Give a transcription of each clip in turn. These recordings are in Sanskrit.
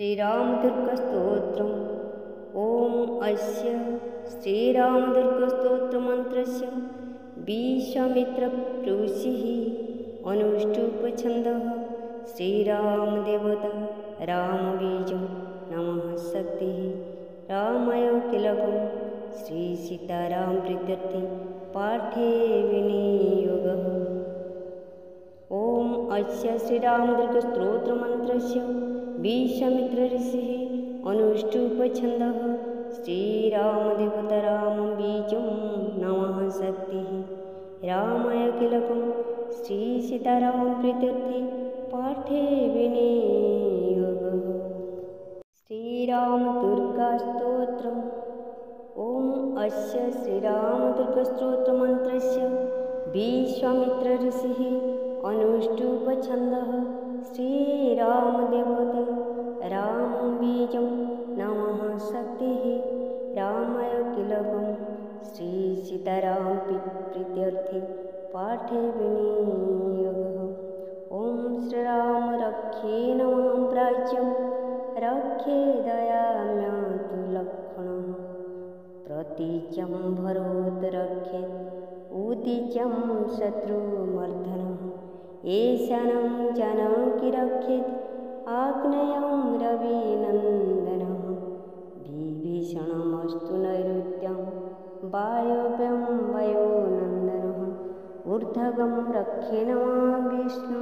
श्रीरामदुर्गस्तोत्रम्। ॐ अस्य श्रीरामदुर्गस्तोत्रमन्त्रस्य विश्वामित्रऋषिः अनुष्टुप्छन्दः। श्रीरामदेवता रामबीजं नमः शक्तिः। रामाय तिलकं श्रीसीतारामप्रीत्यर्थे पाठे विनियोगः। ॐ अस्य श्रीरामदुर्गस्तोत्रमन्त्रस्य विश्वामित्रऋषिः अनुष्टुप्छन्दः। श्रीरामदेवता रामबीजं नमः शक्तिः। रामाय तिलकं श्रीसीतारामप्रीत्यर्थे पाठे विनियोगः। श्रीरामदुर्गास्तोत्रम्। ॐ अस्य श्रीरामदुर्गस्तोत्रमन्त्रस्य विश्वामित्रऋषिः अनुष्टुप्छन्दः। श्रीरामदेवता रामबीजं नमः शक्तिः। रामाय तिलकं श्रीसीतारामप्रीत्यर्थे पाठे विनियोगः। ॐ श्रीराम रक्षे नमः प्राच्यं रक्षे दयाम्यातु लक्ष्मणः। प्रतीचं भरोत् रक्षेत् उदीचं शत्रुमर्दनः। ईशानं जानकी रक्षेत् आग्नेयं रविनन्दनः। विभीषणमस्तु नैऋत्यं वायव्यं वायुनन्दनः। ऊर्ध्वगं रक्षे नमः विष्णु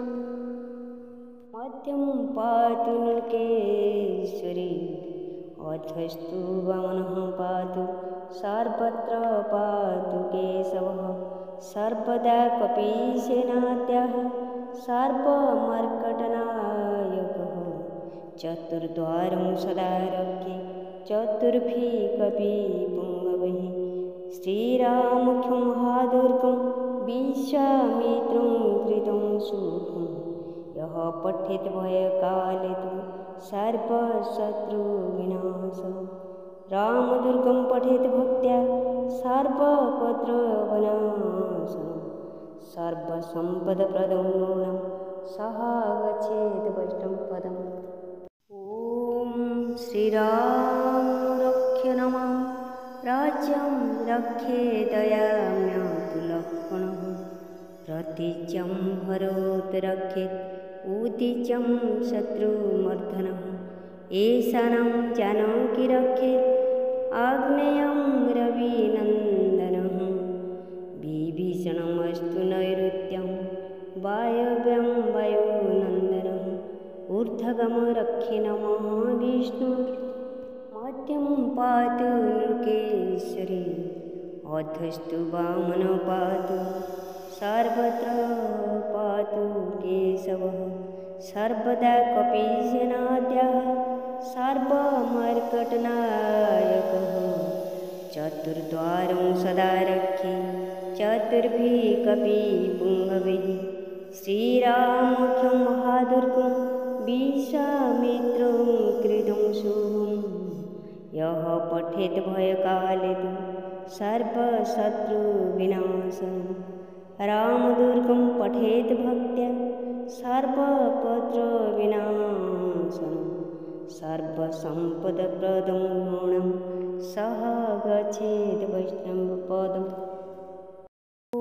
मध्यं पातु नृकेश्वरी। अधस्तु वामनः पातु सर्वत्र पातु केशवः। सर्वदा कपीसेनाद्यः सर्वमर्कटनायकः। चतुर्द्वारं सदा रक्षे चतुर्भिः कपिपुङ्गवैः। श्रीराममुख्यं महादुर्गं विश्वामित्रं कृतं शुभं। यः पठेत् भयकाले तु सर्वशत्रुविनाशः। रामदुर्गं पठेत् भक्त्या सर्वपत्रविनाशः। सर्वसम्पदप्रदं नूनं सः गच्छेत् वैष्णवपदम्। ॐ श्रीराम रक्षे नमः राज्यं रक्षे दयाम्यातु लक्ष्मणः। प्रतीचं भरोत् रक्षेत् उदीचं शत्रुमर्दनः। ईशानं जानकी रक्षेत् आग्नेयं रविनन्दनः। विभीषणमस्तु नैऋत्यं वायव्यं वायुनन्दनः। ऊर्ध्वगं रक्षे नमः विष्णु मध्यं पातु नृकेश्वरी। अधस्तु वामनः पातु सर्वत्र पातु केशवः। सर्वदा कपीसेनाद्यः सर्वमर्कटनायकः। चतुर्द्वारं सदा रक्षे चतुर्भिः कपिपुङ्गवैः। श्रीराममुख्यं महादुर्गं विश्वामित्रं कृतं शुभं। यः पठेत् भयकाले तु सर्वशत्रुविनाशः। रामदुर्गं पठेत् भक्त्या सर्वपत्रविनाशः। सर्वसम्पदप्रदं नूनं सः गच्छेत् वैष्णवपदम्। ॐ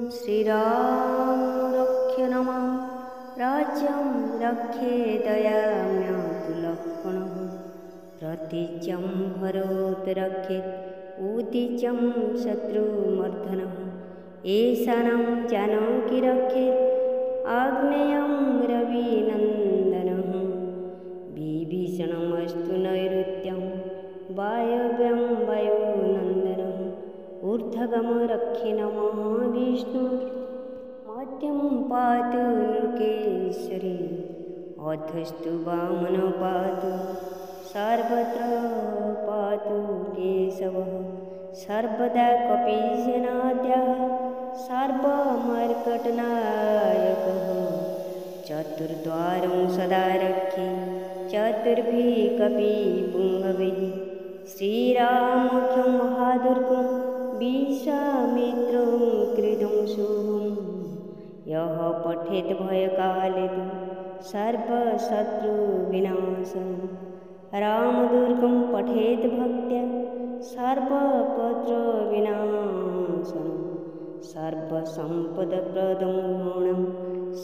श्रीराम रक्षे नमः राज्यं रक्षे दयाम्यातु लक्ष्मणः। प्रतीचं भरोत् रक्षेत् उदीचं शत्रुमर्दनः। ईशानं जानकी रक्षेत् आग्नेयं रविनन्दनः। विभीषणमस्तु नैऋत्यं वायव्यं वायुनन्दनः। ऊर्ध्वगं रक्षे नमः विष्णु मध्यं पातु नृकेश्वरी। अधस्तु वामनः पातु सर्वत्र पातु केशवः। सर्वदा कपीसेनाद्यः सर्वमर्कटनायकः। चतुर्द्वारं सदा रक्षे चतुर्भिः कपिपुङ्गवैः। श्रीराममुख्यं महादुर्गं विश्वामित्रं कृतं शुभं। यः पठेत् भयकाले तु सर्वशत्रुविनाशनं रामदुर्गं पठेत् भक्त्या सर्वपत्रविनाशनं सर्वसम्पदप्रदं गुणं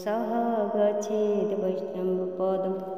सः गच्छेत् वैष्णवपदम्।